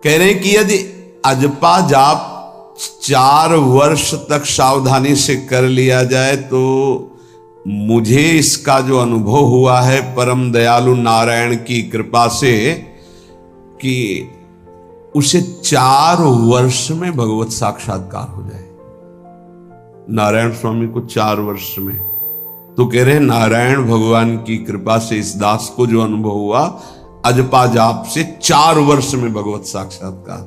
कह रहे हैं कि यदि अजपा जाप 4 वर्ष तक सावधानी से कर लिया जाए तो मुझे इसका जो अनुभव हुआ है परम दयालु नारायण की कृपा से कि उसे 4 वर्ष में भगवत साक्षात्कार हो जाए। नारायण स्वामी को 4 वर्ष में, तो कह रहे हैं नारायण भगवान की कृपा से इस दास को जो अनुभव हुआ अजपा जाप से 4 वर्ष में भगवत साक्षात्कार।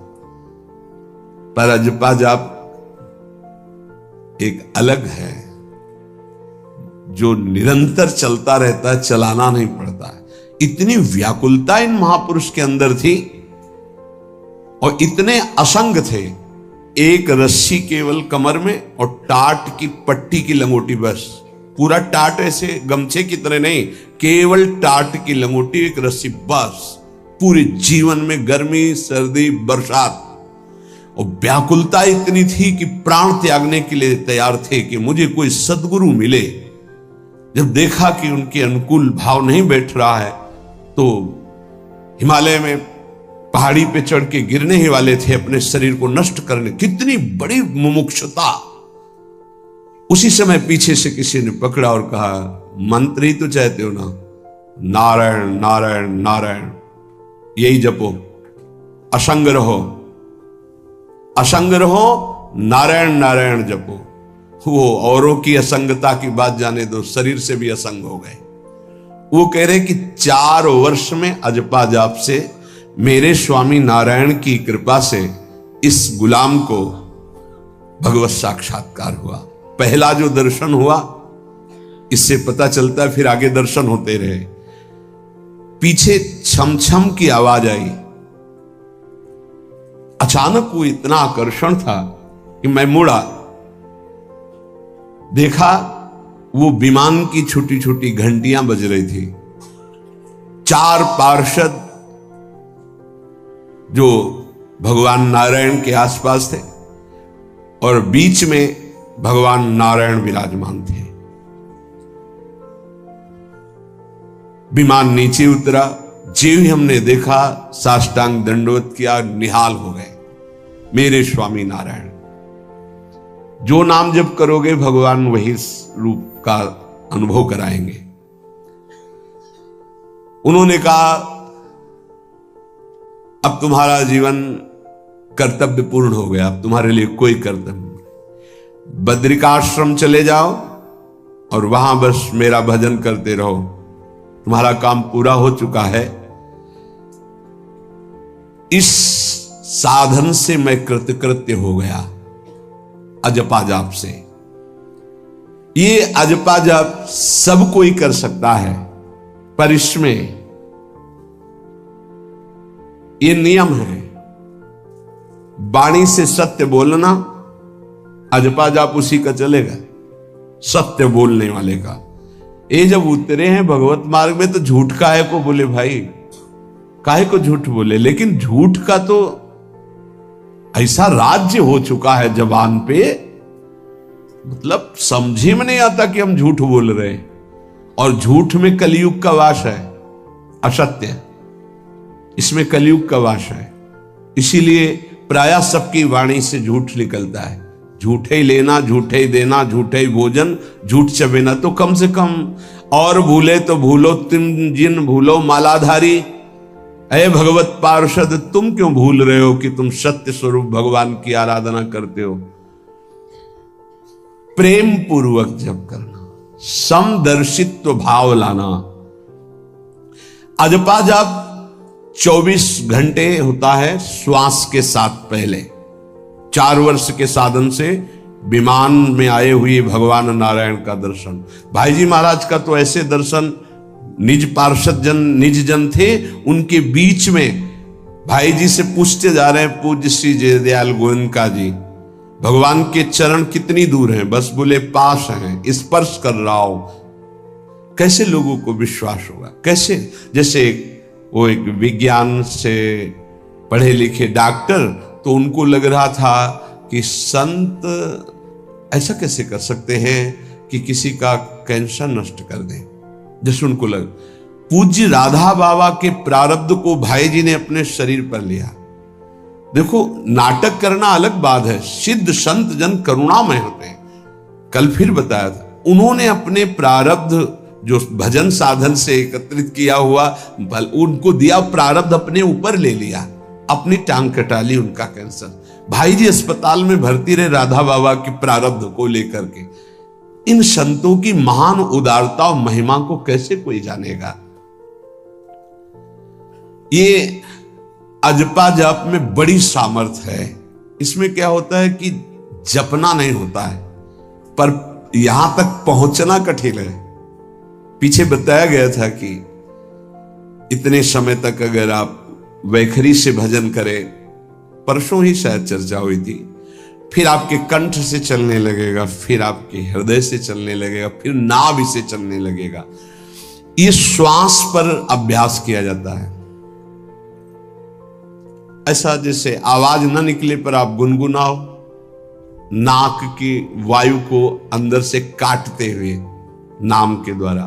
पर अजपा जाप एक अलग है जो निरंतर चलता रहता है, चलाना नहीं पड़ता है। इतनी व्याकुलता इन महापुरुष के अंदर थी और इतने असंग थे, एक रस्सी केवल कमर में और टाट की पट्टी की लंगोटी, बस पूरा टाट ऐसे गमछे की तरह नहीं, केवल टाट की लंगोटी, एक रस्सी, बस पूरे जीवन में गर्मी सर्दी बरसात। और व्याकुलता इतनी थी कि प्राण त्यागने के लिए तैयार थे कि मुझे कोई सद्गुरु मिले। जब देखा कि उनके अनुकूल भाव नहीं बैठ रहा है तो हिमालय में पहाड़ी पे चढ़ के गिरने ही वाले थे अपने शरीर को नष्ट करने। कितनी बड़ी मुमुक्षुता। उसी समय पीछे से किसी ने पकड़ा और कहा, मंत्र ही तो चाहते हो ना, नारायण नारायण नारायण यही जपो, असंग रहो, असंग रहो, नारायण नारायण जपो। वो औरों की असंगता की बात जाने दो, शरीर से भी असंग हो गए। वो कह रहे कि 4 वर्ष में अजपा जाप से मेरे स्वामी नारायण की कृपा से इस गुलाम को भगवत साक्षात्कार हुआ। पहला जो दर्शन हुआ, इससे पता चलता है फिर आगे दर्शन होते रहे। पीछे छम छम की आवाज आई। अचानक वो इतना आकर्षण था कि मैं मुड़ा, देखा वो विमान की छोटी छोटी घंटियां बज रही थी। 4 पार्षद जो भगवान नारायण के आसपास थे और बीच में भगवान नारायण विराजमान थे। विमान नीचे उतरा, जो ही हमने देखा साष्टांग दंडवत किया, निहाल हो गए। मेरे स्वामी नारायण, जो नाम जप करोगे भगवान वही रूप का अनुभव कराएंगे। उन्होंने कहा, अब तुम्हारा जीवन कर्तव्य पूर्ण हो गया, अब तुम्हारे लिए कोई कर्तव्य नहीं। बद्रिकाश्रम चले जाओ और वहां बस मेरा भजन करते रहो, तुम्हारा काम पूरा हो चुका है। इस साधन से मैं कृतकृत्य हो गया, अजपा जाप से। ये अजपा जाप सब कोई कर सकता है, पर इसमें ये नियम है, वाणी से सत्य बोलना। अजपा जाप उसी का चलेगा, सत्य बोलने वाले का। ये जब उतरे हैं भगवत मार्ग में तो झूठ काहे को बोले भाई, काहे को झूठ बोले। लेकिन झूठ का तो ऐसा राज्य हो चुका है जबान पे, मतलब समझे में नहीं आता कि हम झूठ बोल रहे हैं। और झूठ में कलयुग का वास है, असत्य, इसमें कलयुग का वास है। इसीलिए प्रायः सबकी वाणी से झूठ निकलता है। झूठे ही लेना, झूठे ही देना, झूठे ही भोजन, झूठ चबेना। तो कम से कम और भूले तो भूलो तुम जिन भूलो मालाधारी। अरे भगवत पार्षद, तुम क्यों भूल रहे हो कि तुम सत्य स्वरूप भगवान की आराधना करते हो। प्रेम पूर्वक जप करना, समदर्शित्व भाव लाना। अजपा जाप 24 घंटे होता है श्वास के साथ पहले। 4 वर्ष के साधन से विमान में आए हुए भगवान नारायण का दर्शन। भाई जी महाराज का तो ऐसे दर्शन, निज पार्षद जन निज जन थे, उनके बीच में भाई जी से पूछते जा रहे हैं, पूज्य श्री जयदयाल गोयनका जी, भगवान के चरण कितनी दूर हैं? बस बोले पास हैं, स्पर्श कर रहा हो। कैसे लोगों को विश्वास होगा? कैसे? जैसे वो एक विज्ञान से पढ़े लिखे डॉक्टर, तो उनको लग रहा था कि संत ऐसा कैसे कर सकते हैं कि किसी का कैंसर नष्ट कर दें। जैसे उनको लग, पूज्य राधा बाबा के प्रारब्ध को भाई जी ने अपने शरीर पर लिया देखो, नाटक करना अलग बात है, सिद्ध संत जन करुणामय होते हैं। कल फिर बताया था, उन्होंने अपने प्रारब्ध जो भजन साधन से एकत्रित किया हुआ बल उनको दिया, प्रारब्ध अपने ऊपर ले लिया, अपनी टांग कटा ली उनका कैंसर। भाई जी अस्पताल में भर्ती रहे राधा बाबा के प्रारब्ध को लेकर के। इन संतों की महान उदारता और महिमा को कैसे कोई जानेगा। ये अजपा जाप में बड़ी सामर्थ्य है। इसमें क्या होता है कि जपना नहीं होता है, पर यहां तक पहुंचना कठिन है। पीछे बताया गया था कि इतने समय तक अगर आप वैखरी से भजन करें, परसों ही शायद चर्चा हुई थी, फिर आपके कंठ से चलने लगेगा, फिर आपके हृदय से चलने लगेगा, फिर नाभि से चलने लगेगा। ये श्वास पर अभ्यास किया जाता है। ऐसा जैसे आवाज ना निकले पर आप गुनगुनाओ, नाक की वायु को अंदर से काटते हुए नाम के द्वारा,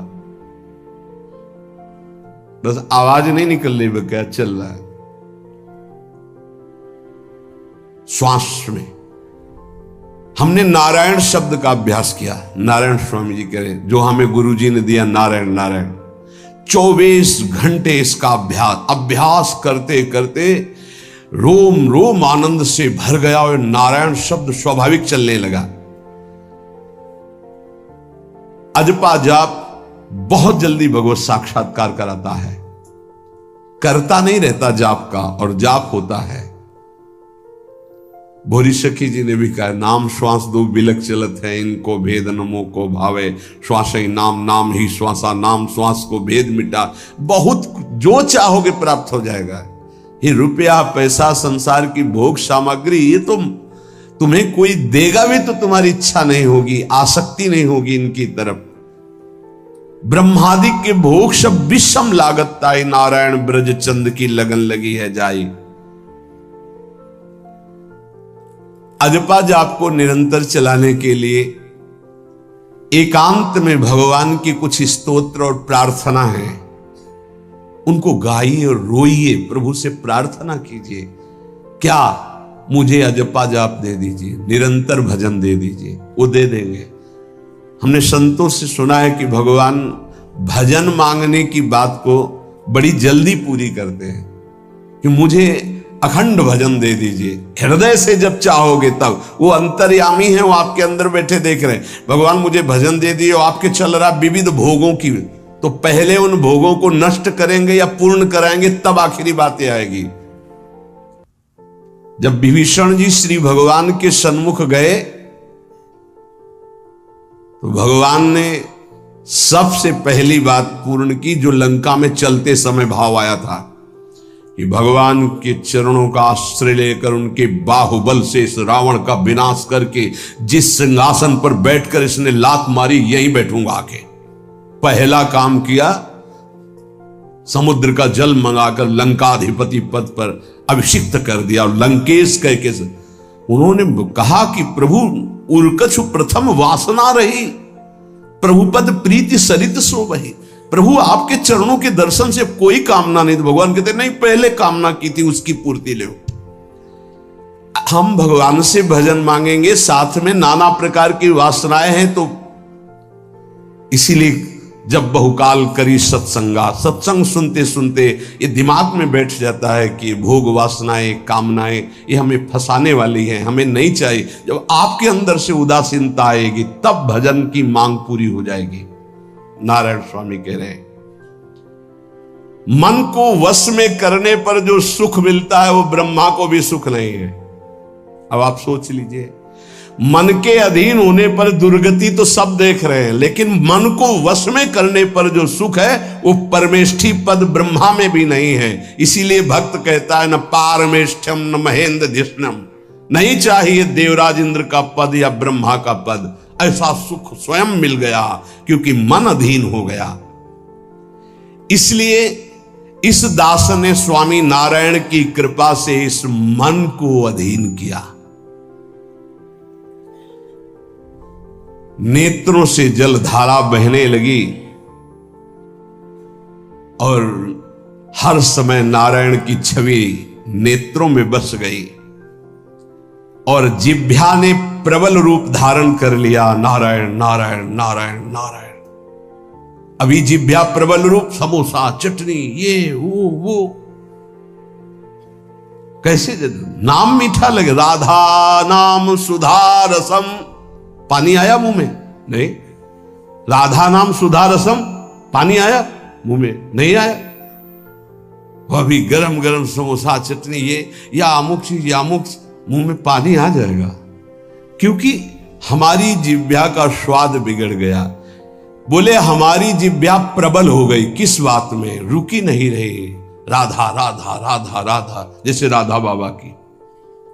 बस आवाज नहीं निकल रही, वो क्या चल रहा है श्वास में। हमने नारायण शब्द का अभ्यास किया। नारायण स्वामी जी कह रहे, जो हमें गुरुजी ने दिया, नारायण नारायण। 24 घंटे इसका अभ्यास करते करते रोम रोम आनंद से भर गया और नारायण शब्द स्वाभाविक चलने लगा। अजपा जाप बहुत जल्दी भगवत साक्षात्कार कराता है। करता नहीं रहता जाप का, और जाप होता है। भोरी सखी जी ने भी कहा, नाम श्वास दो बिलक चलत है, इनको भेद नमो को भावे, श्वास ही नाम नाम ही श्वासा, नाम श्वास को भेद मिटा। बहुत जो चाहोगे प्राप्त हो जाएगा। ये रुपया पैसा संसार की भोग सामग्री, ये तो तुम्हें कोई देगा भी तो तुम्हारी इच्छा नहीं होगी, आसक्ति नहीं होगी इनकी तरफ। ब्रह्मादि के भोग सब विषम लागत ताई, नारायण ब्रज चंद की लगन लगी है जाई। अजपा जाप को निरंतर चलाने के लिए एकांत में भगवान की कुछ स्तोत्र और प्रार्थना है, उनको गाइए और रोइए, प्रभु से प्रार्थना कीजिए। क्या मुझे अजपा जाप दे दीजिए, निरंतर भजन दे दीजिए, वो दे देंगे। हमने संतों से सुना है कि भगवान भजन मांगने की बात को बड़ी जल्दी पूरी करते हैं, कि मुझे अखंड भजन दे दीजिए, हृदय से जब चाहोगे तब। वो अंतर्यामी है, वो आपके अंदर बैठे देख रहे हैं। भगवान मुझे भजन दे दिए, आपके चल रहा विविध भोगों की, तो पहले उन भोगों को नष्ट करेंगे या पूर्ण कराएंगे, तब आखिरी बातें आएगी। जब विभीषण जी श्री भगवान के सन्मुख गए तो भगवान ने सबसे पहली बात पूर्ण की, जो लंका में चलते समय भाव आया था कि भगवान के चरणों का आश्रय लेकर उनके बाहुबल से इस रावण का विनाश करके जिस सिंहासन पर बैठकर इसने लात मारी, यहीं बैठूंगा आके। पहला काम किया, समुद्र का जल मंगाकर लंकाधिपति पद पर अभिषिक्त कर दिया। और लंकेश कह के उन्होंने कहा कि प्रभु उर्कछु प्रथम वासना रही, प्रभुपद प्रीति सरित सो वही। प्रभु आपके चरणों के दर्शन से कोई कामना नहीं। तो भगवान कहते नहीं, पहले कामना की थी उसकी पूर्ति ले। हम भगवान से भजन मांगेंगे, साथ में नाना प्रकार की वासनाएं हैं, तो इसीलिए जब बहुकाल करी सत्संगा, सत्संग सुनते सुनते ये दिमाग में बैठ जाता है कि भोग वासनाएं कामनाएं ये हमें फंसाने वाली हैं, हमें नहीं चाहिए। जब आपके अंदर से उदासीनता आएगी तब भजन की मांग पूरी हो जाएगी। नारायण स्वामी कह रहे हैं, मन को वश में करने पर जो सुख मिलता है वो ब्रह्मा को भी सुख नहीं है। अब आप सोच लीजिए, मन के अधीन होने पर दुर्गति तो सब देख रहे हैं, लेकिन मन को वश में करने पर जो सुख है वो परमेष्ठी पद ब्रह्मा में भी नहीं है। इसीलिए भक्त कहता है, न पारमेष्ठ्यम न महेंद्र धिष्णम, नहीं चाहिए देवराज इंद्र का पद या ब्रह्मा का पद। ऐसा सुख स्वयं मिल गया क्योंकि मन अधीन हो गया। इसलिए इस दास ने स्वामी नारायण की कृपा से इस मन को अधीन किया। नेत्रों से जलधारा बहने लगी और हर समय नारायण की छवि नेत्रों में बस गई। और जिह्वा ने प्रबल रूप धारण कर लिया, नारायण नारायण नारायण नारायण। अभी जिह्वा प्रबल रूप, समोसा चटनी ये वो कैसे नाम मीठा लगे, राधा नाम सुधा रसम, पानी आया मुंह में? नहीं। राधा नाम सुधा रसम, पानी आया मुंह में? नहीं आया। वह भी गरम गरम समोसा चटनी ये या अमुक चीज या अमुक, मुंह में पानी आ जाएगा, क्योंकि हमारी जिह्वा का स्वाद बिगड़ गया। बोले हमारी जिह्वा प्रबल हो गई, किस बात में? रुकी नहीं रही, राधा राधा राधा राधा, जैसे राधा बाबा की।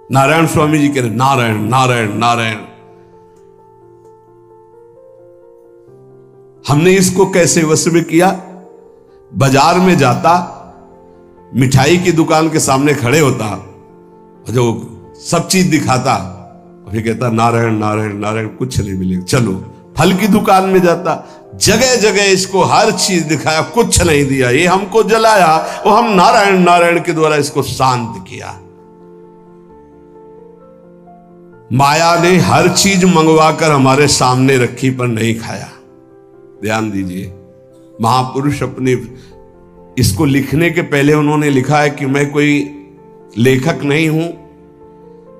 नारायण स्वामी जी कह रहे नारायण नारायण नारायण। हमने इसको कैसे वश में किया? बाजार में जाता, मिठाई की दुकान के सामने खड़े होता, जो सब चीज दिखाता, फिर कहता नारायण नारायण नारायण, कुछ नहीं मिलेगा। चलो फल की दुकान में जाता, जगह जगह इसको हर चीज दिखाया, कुछ नहीं दिया, ये हमको जलाया, वो हम नारायण नारायण के द्वारा इसको शांत किया। माया ने हर चीज मंगवाकर हमारे सामने रखी पर नहीं खाया। ध्यान दीजिए, महापुरुष अपने इसको लिखने के पहले उन्होंने लिखा है कि मैं कोई लेखक नहीं हूं,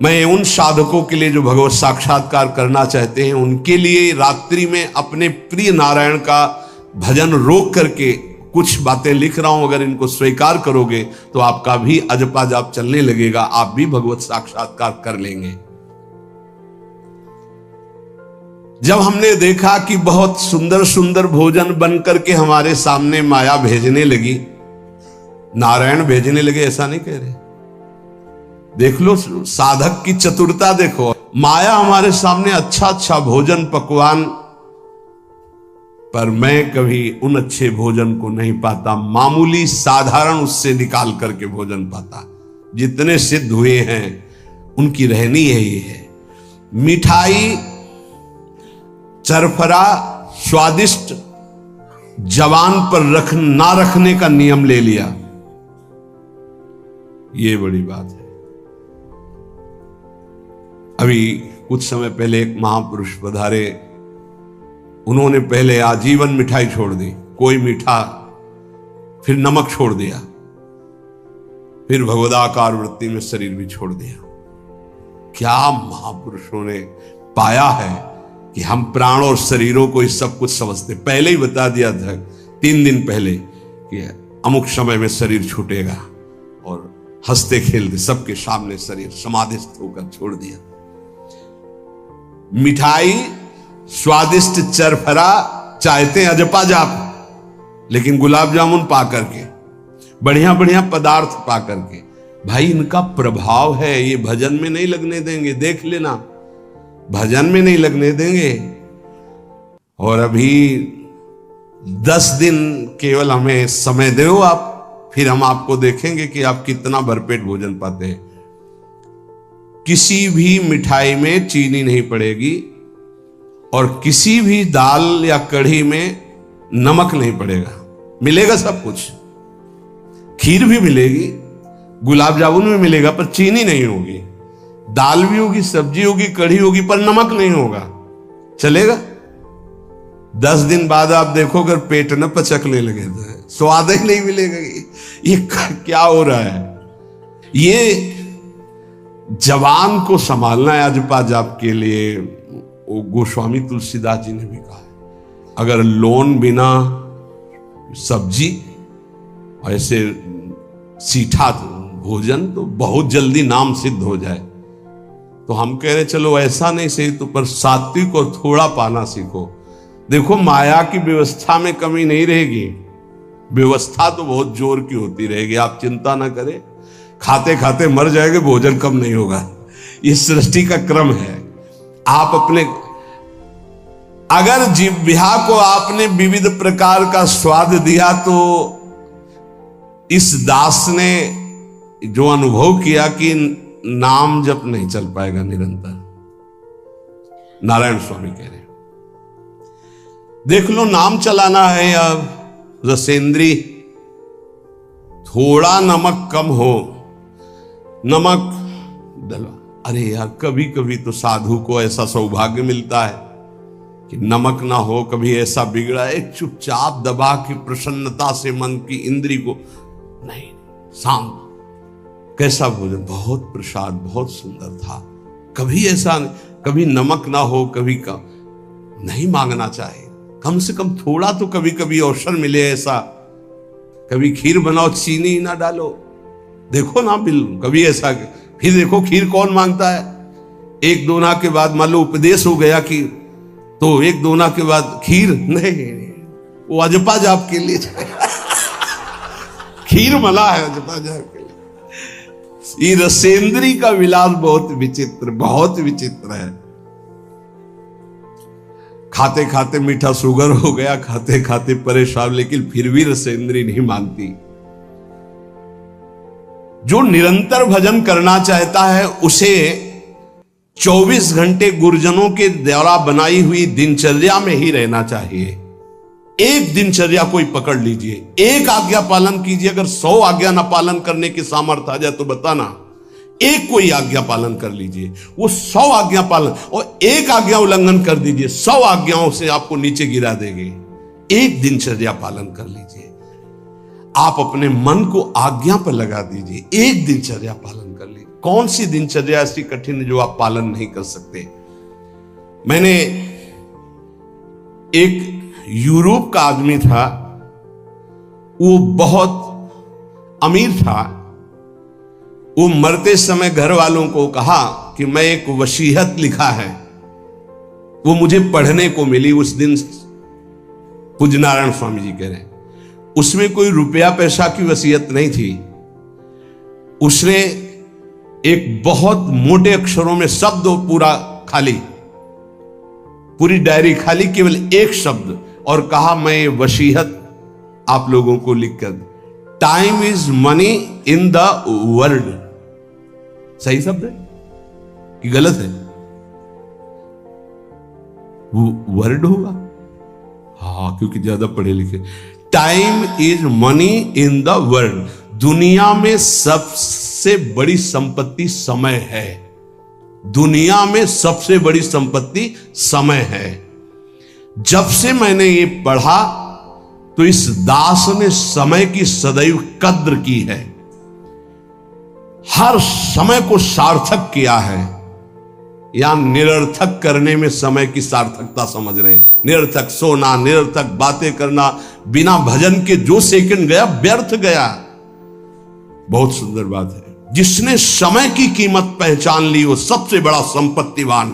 मैं उन साधकों के लिए जो भगवत साक्षात्कार करना चाहते हैं, उनके लिए रात्रि में अपने प्रिय नारायण का भजन रोक करके कुछ बातें लिख रहा हूं। अगर इनको स्वीकार करोगे तो आपका भी अजपा जाप चलने लगेगा, आप भी भगवत साक्षात्कार कर लेंगे। जब हमने देखा कि बहुत सुंदर सुंदर भोजन बन करके हमारे सामने माया भेजने लगी, नारायण भेजने लगे, ऐसा नहीं कह रहे, देख लो साधक की चतुरता देखो। माया हमारे सामने अच्छा अच्छा भोजन पकवान, पर मैं कभी उन अच्छे भोजन को नहीं पाता, मामूली साधारण उससे निकाल करके भोजन पाता। जितने सिद्ध हुए हैं उनकी रहनी यही है। मिठाई चरफरा स्वादिष्ट जवान पर ना रखने का नियम ले लिया, ये बड़ी बात है। अभी कुछ समय पहले एक महापुरुष पधारे, उन्होंने पहले आजीवन मिठाई छोड़ दी, कोई मीठा, फिर नमक छोड़ दिया, फिर भगवदाकार वृत्ति में शरीर भी छोड़ दिया। क्या महापुरुषों ने पाया है कि हम प्राण और शरीरों को इस सब कुछ समझते। पहले ही बता दिया था 3 दिन पहले कि अमुक समय में शरीर छूटेगा, और हंसते खेलते सबके सामने शरीर समाधिस्थ होकर छोड़ दिया। मिठाई स्वादिष्ट चरफरा चाहते हैं अजपा जाप, लेकिन गुलाब जामुन पा करके, बढ़िया बढ़िया पदार्थ पा करके, भाई इनका प्रभाव है, ये भजन में नहीं लगने देंगे, देख लेना, भजन में नहीं लगने देंगे। और अभी 10 दिन केवल हमें समय दो आप, फिर हम आपको देखेंगे कि आप कितना भरपेट भोजन पाते हैं। किसी भी मिठाई में चीनी नहीं पड़ेगी, और किसी भी दाल या कढ़ी में नमक नहीं पड़ेगा, मिलेगा सब कुछ। खीर भी मिलेगी, गुलाब जामुन भी मिलेगा, पर चीनी नहीं होगी। दाल भी होगी, सब्जी होगी, कढ़ी होगी, पर नमक नहीं होगा, चलेगा। 10 दिन बाद आप देखो अगर पेट न पचकने लगे तो स्वाद ही नहीं मिलेगा। ये क्या हो रहा है? ये जवान को संभालना है अजपा जाप के लिए। वो गोस्वामी तुलसीदास जी ने भी कहा है, अगर लोन बिना सब्जी ऐसे सीठा भोजन तो बहुत जल्दी नाम सिद्ध हो जाए। तो हम कह रहे चलो ऐसा नहीं सही, तो पर सात्विक और थोड़ा पाना सीखो। देखो माया की व्यवस्था में कमी नहीं रहेगी, व्यवस्था तो बहुत जोर की होती रहेगी, आप चिंता ना करें। खाते खाते मर जाएंगे, भोजन कम नहीं होगा, ये सृष्टि का क्रम है। आप अपने अगर जिह्वा को आपने विविध प्रकार का स्वाद दिया, तो इस दास ने जो अनुभव किया कि नाम जप नहीं चल पाएगा निरंतर। नारायण स्वामी कह रहे देख लो, नाम चलाना है या रसेंद्री, थोड़ा नमक कम हो, नमक डलवा, अरे यार, कभी कभी तो साधु को ऐसा सौभाग्य मिलता है कि नमक ना हो, कभी ऐसा बिगड़ा, एक चुपचाप दबा के प्रसन्नता से मन की इंद्री को, नहीं, शांत, कैसा भोजन, बहुत प्रसाद, बहुत सुंदर था। कभी ऐसा नहीं, कभी नमक ना हो, कभी का नहीं मांगना चाहिए, कम से कम थोड़ा तो कभी कभी अवसर मिले ऐसा। कभी खीर बनाओ, चीनी ना डालो, देखो ना बिल, कभी ऐसा, फिर देखो खीर कौन मांगता है। एक दोना के बाद मान लो उपदेश हो गया कि, तो एक दोना के बाद खीर नहीं, वो अजपा जाप के लिए खीर मला है अजपा जाप के लिए। ये रसेंद्री का विलास बहुत विचित्र, बहुत विचित्र है। खाते खाते मीठा शुगर हो गया, खाते खाते परेशान, लेकिन फिर भी रसेंद्री नहीं मानती। जो निरंतर भजन करना चाहता है उसे 24 घंटे गुरुजनों के द्वारा बनाई हुई दिनचर्या में ही रहना चाहिए। एक दिनचर्या कोई पकड़ लीजिए, एक आज्ञा पालन कीजिए। अगर 100 आज्ञा ना पालन करने की सामर्थ्य आ जाए तो बताना, एक कोई आज्ञा पालन कर लीजिए, वो 100 आज्ञा पालन, और एक आज्ञा उल्लंघन कर दीजिए, 100 आज्ञाओं से आपको नीचे गिरा देंगे। एक दिनचर्या पालन कर लीजिए, आप अपने मन को आज्ञा पर लगा दीजिए, एक दिनचर्या पालन कर लीजिए। कौन सी दिनचर्या ऐसी कठिन है जो आप पालन नहीं कर सकते? मैंने एक यूरोप का आदमी था, वो बहुत अमीर था। वो मरते समय घर वालों को कहा कि मैं एक वसीयत लिखा है, वो मुझे पढ़ने को मिली उस दिन। पूज्य नारायण स्वामी जी कह रहे हैं, उसमें कोई रुपया पैसा की वसीयत नहीं थी। उसने एक बहुत मोटे अक्षरों में शब्द पूरा खाली, पूरी डायरी खाली, केवल एक शब्द, और कहा मैं ये वसीयत आप लोगों को लिखकर, time is money in the world. सही शब्द है कि गलत है? वो वर्ड होगा, हाँ, क्योंकि ज्यादा पढ़े लिखे। Time is money in the world. दुनिया में सबसे बड़ी संपत्ति समय है। दुनिया में सबसे बड़ी संपत्ति समय है। जब से मैंने ये पढ़ा तो इस दास ने समय की सदैव कद्र की है, हर समय को सार्थक किया है। या निरर्थक करने में समय की सार्थकता समझ रहे हैं। निरर्थक सोना, निरर्थक बातें करना, बिना भजन के जो सेकंड गया व्यर्थ गया। बहुत सुंदर बात है। जिसने समय की कीमत पहचान ली वो सबसे बड़ा संपत्तिवान